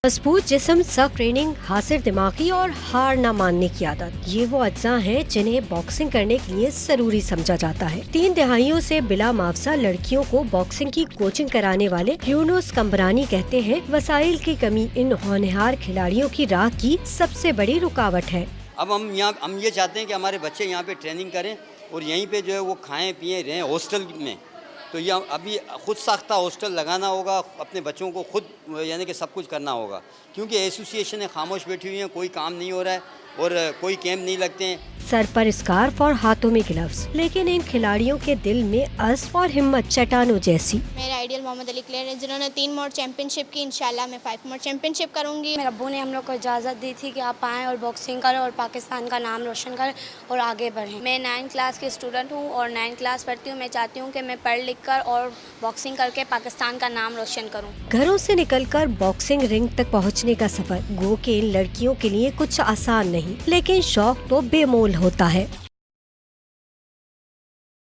मजबूत जिस्म, सख्त ट्रेनिंग, हासिल दिमागी और हार न मानने की आदत, ये वो अज्जा हैं जिन्हें बॉक्सिंग करने के लिए जरूरी समझा जाता है। 3 दहाइयों से बिला मुआवजा लड़कियों को बॉक्सिंग की कोचिंग कराने वाले यूनुस कंबरानी कहते हैं, वसाइल की कमी इन होनहार खिलाड़ियों की राह की सबसे बड़ी रुकावट है। अब हम ये चाहते हैं कि हमारे बच्चे यहाँ पे ट्रेनिंग करें और यहीं पे जो है वो खाएं पिएं रहें हॉस्टल में। तो ये अभी खुद साख्ता हॉस्टल लगाना होगा, अपने बच्चों को खुद यानी कि सब कुछ करना होगा, क्योंकि एसोसिएशनें खामोश बैठी हुई हैं, कोई काम नहीं हो रहा है और कोई कैंप नहीं लगते हैं। सर पर स्कार्फ और हाथों में ग्लव्स, लेकिन इन खिलाड़ियों के दिल में अज़्म और हिम्मत चट्टानों जैसी। मेरा आइडियल मोहम्मद अली क्लेयर है, जिन्होंने 3 मोर चैंपियनशिप की। इंशाल्लाह मैं 5 मोर चैंपियनशिप करूंगी। मेरे अब्बू ने हम लोग को इजाज़त दी थी कि आप आएँ और बॉक्सिंग करें और पाकिस्तान का नाम रोशन करें और आगे बढ़ें। मैं 9th क्लास की स्टूडेंट हूँ और 9th क्लास पढ़ती हूँ। मैं चाहती हूँ कि मैं पढ़ लिख कर और बॉक्सिंग करके पाकिस्तान का नाम रोशन करूँ। घरों से निकलकर बॉक्सिंग रिंग तक पहुँचने का सफर गो के इन लड़कियों के लिए कुछ आसान नहीं, लेकिन शौक तो बेमोल होता है।